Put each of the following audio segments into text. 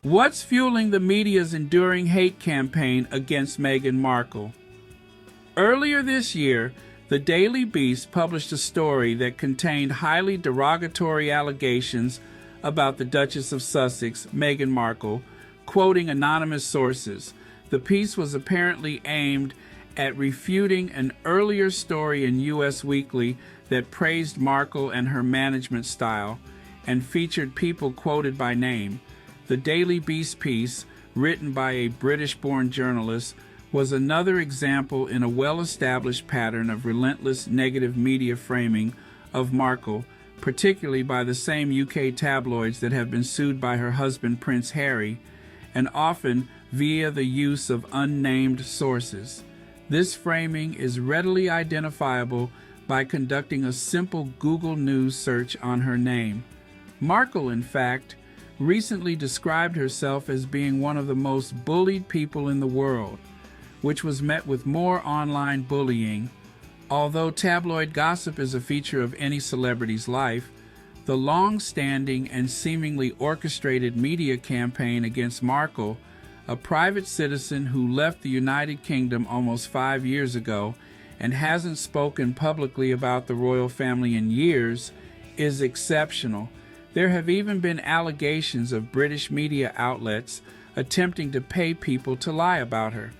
What's fueling the media's enduring hate campaign against Meghan Markle? Earlier this year, the Daily Beast published a story that contained highly derogatory allegations about the Duchess of Sussex, Meghan Markle, quoting anonymous sources. The piece was apparently aimed at refuting an earlier story in Us Weekly that praised Markle and her management style and featured people quoted by name. The Daily Beast piece, written by a British-born journalist, was another example in a well-established pattern of relentless negative media framing of Markle, particularly by the same UK tabloids that have been sued by her husband Prince Harry, and often via the use of unnamed sources. This framing is readily identifiable by conducting a simple Google News search on her name. Markle, in fact, recently described herself as being one of the most bullied people in the world, which was met with more online bullying. Although tabloid gossip is a feature of any celebrity's life, the long-standing and seemingly orchestrated media campaign against Markle, a private citizen who left the United Kingdom almost 5 years ago and hasn't spoken publicly about the royal family in years, is exceptional. There have even been allegations of British media outlets attempting to pay people to lie about her.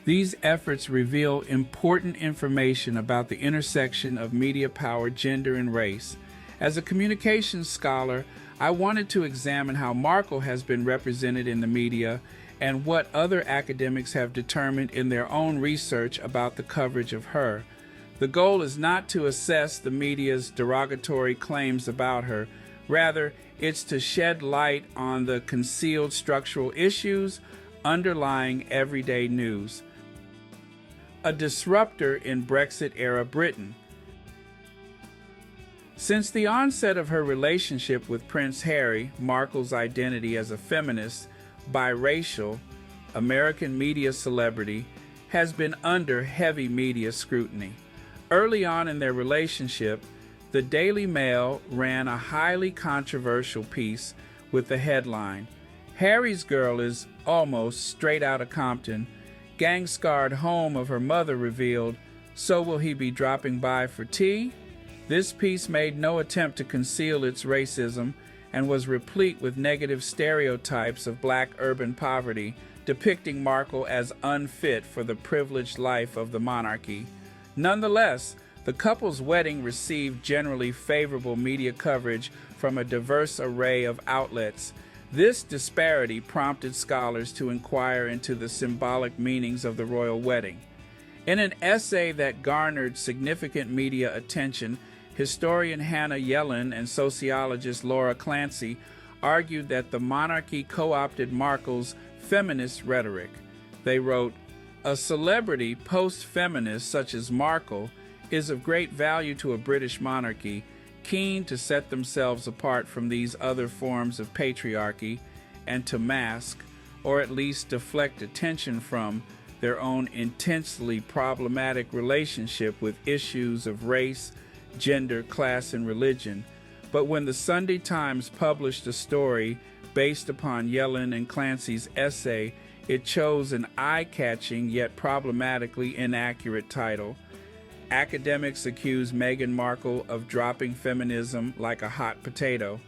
These efforts reveal important information about the intersection of media power, gender, and race. As a communications scholar, I wanted to examine how Markle has been represented in the media and what other academics have determined in their own research about the coverage of her. The goal is not to assess the media's derogatory claims about her. Rather, it's to shed light on the concealed structural issues underlying everyday news. A disruptor in Brexit-era Britain. Since the onset of her relationship with Prince Harry, Markle's identity as a feminist, biracial, American media celebrity has been under heavy media scrutiny. Early on in their relationship, the Daily Mail ran a highly controversial piece with the headline, "Harry's girl is almost straight out of Compton. Gang-scarred home of her mother revealed, so will he be dropping by for tea?" This piece made no attempt to conceal its racism and was replete with negative stereotypes of black urban poverty, depicting Markle as unfit for the privileged life of the monarchy. Nonetheless, the couple's wedding received generally favorable media coverage from a diverse array of outlets. This disparity prompted scholars to inquire into the symbolic meanings of the royal wedding. In an essay that garnered significant media attention, historian Hannah Yellen and sociologist Laura Clancy argued that the monarchy co-opted Markle's feminist rhetoric. They wrote, "A celebrity post-feminist such as Markle is of great value to a British monarchy, keen to set themselves apart from these other forms of patriarchy and to mask, or at least deflect attention from, their own intensely problematic relationship with issues of race, gender, class, and religion." But when the Sunday Times published a story based upon Yellen and Clancy's essay, it chose an eye-catching yet problematically inaccurate title. Academics accuse Meghan Markle of dropping feminism like a hot potato.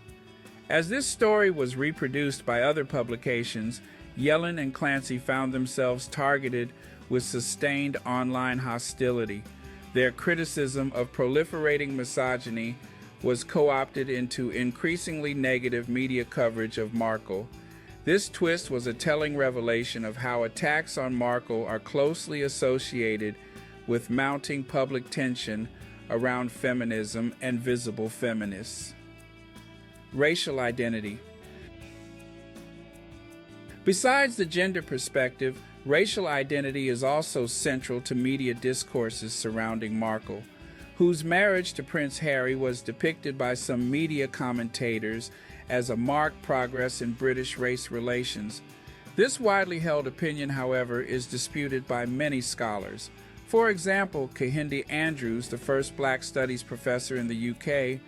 As this story was reproduced by other publications, Yellen and Clancy found themselves targeted with sustained online hostility. Their criticism of proliferating misogyny was co-opted into increasingly negative media coverage of Markle. This twist was a telling revelation of how attacks on Markle are closely associated with mounting public tension around feminism and visible feminists. Racial identity. Besides the gender perspective, racial identity is also central to media discourses surrounding Markle, whose marriage to Prince Harry was depicted by some media commentators as a marked progress in British race relations. This widely held opinion, however, is disputed by many scholars. For example, Kehinde Andrews, the first Black Studies professor in the UK,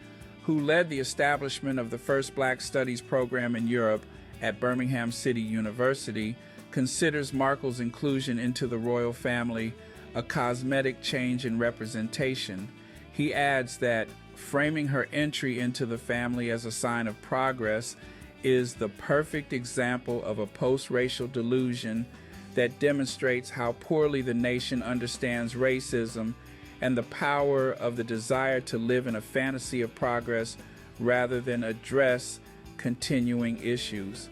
who led the establishment of the first Black Studies program in Europe, at Birmingham City University, considers Markle's inclusion into the royal family a cosmetic change in representation. He adds that framing her entry into the family as a sign of progress is the perfect example of a post-racial delusion that demonstrates how poorly the nation understands racism and the power of the desire to live in a fantasy of progress rather than address continuing issues.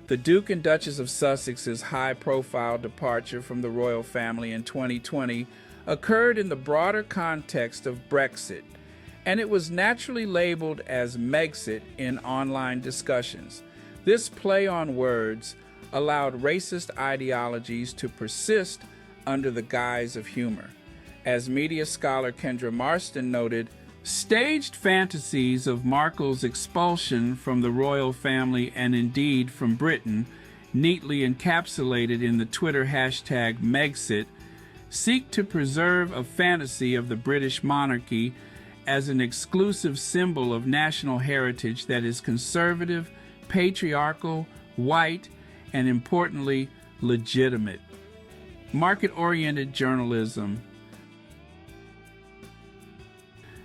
The Duke and Duchess of Sussex's high-profile departure from the royal family in 2020 occurred in the broader context of Brexit, and it was naturally labeled as Megxit in online discussions. This play on words allowed racist ideologies to persist under the guise of humor. As media scholar Kendra Marston noted, staged fantasies of Markle's expulsion from the royal family and indeed from Britain, neatly encapsulated in the Twitter hashtag Megxit, seek to preserve a fantasy of the British monarchy as an exclusive symbol of national heritage that is conservative, patriarchal, white, and importantly, legitimate. Market-oriented journalism.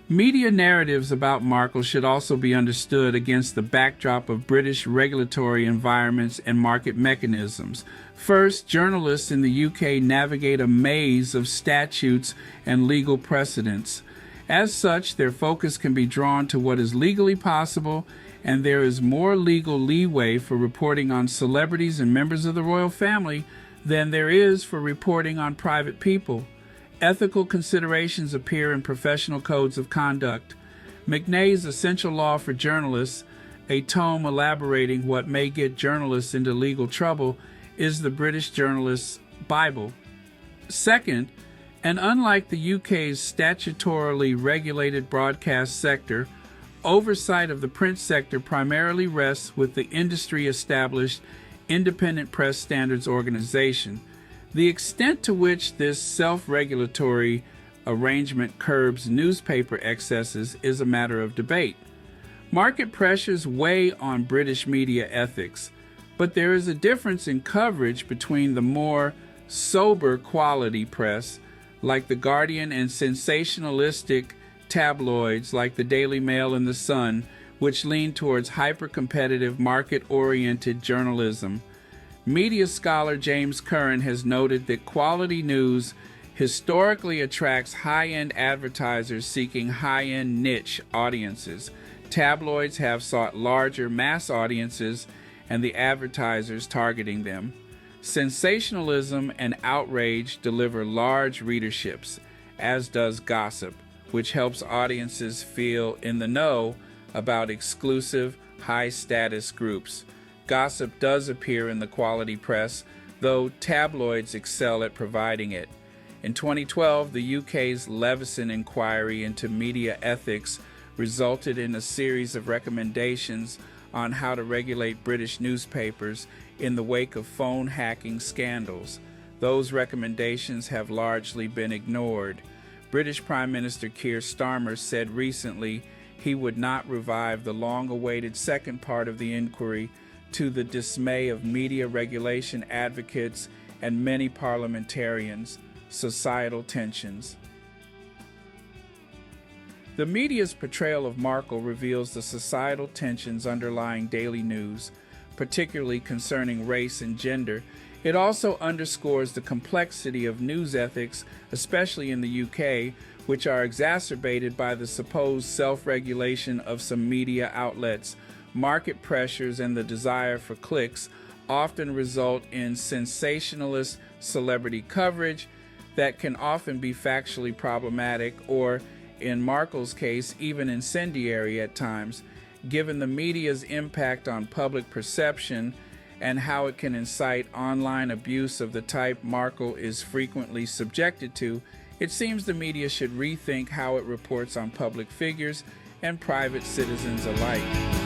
Media narratives about Markle should also be understood against the backdrop of British regulatory environments and market mechanisms. First, journalists in the UK navigate a maze of statutes and legal precedents. As such, their focus can be drawn to what is legally possible, and there is more legal leeway for reporting on celebrities and members of the royal family than there is for reporting on private people. Ethical considerations appear in professional codes of conduct. McNay's Essential Law for Journalists, a tome elaborating what may get journalists into legal trouble, is the British Journalist's Bible. Second, and unlike the UK's statutorily regulated broadcast sector, oversight of the print sector primarily rests with the industry-established Independent Press Standards Organization. The extent to which this self-regulatory arrangement curbs newspaper excesses is a matter of debate. Market pressures weigh on British media ethics, but there is a difference in coverage between the more sober quality press, like The Guardian, and sensationalistic tabloids like the Daily Mail and The Sun, which lean towards hyper-competitive, market-oriented journalism. Media scholar James Curran has noted that quality news historically attracts high-end advertisers seeking high-end niche audiences. Tabloids have sought larger mass audiences and the advertisers targeting them. Sensationalism and outrage deliver large readerships, as does gossip, which helps audiences feel in the know about exclusive, high-status groups. Gossip does appear in the quality press, though tabloids excel at providing it. In 2012, the UK's Leveson inquiry into media ethics resulted in a series of recommendations on how to regulate British newspapers in the wake of phone hacking scandals. Those recommendations have largely been ignored. British Prime Minister Keir Starmer said recently he would not revive the long-awaited second part of the inquiry, to the dismay of media regulation advocates and many parliamentarians. Societal tensions. The media's portrayal of Markle reveals the societal tensions underlying daily news, particularly concerning race and gender. It also underscores the complexity of news ethics, especially in the UK, which are exacerbated by the supposed self-regulation of some media outlets. Market pressures and the desire for clicks often result in sensationalist celebrity coverage that can often be factually problematic or, in Markle's case, even incendiary at times. Given the media's impact on public perception and how it can incite online abuse of the type Markle is frequently subjected to, it seems the media should rethink how it reports on public figures and private citizens alike.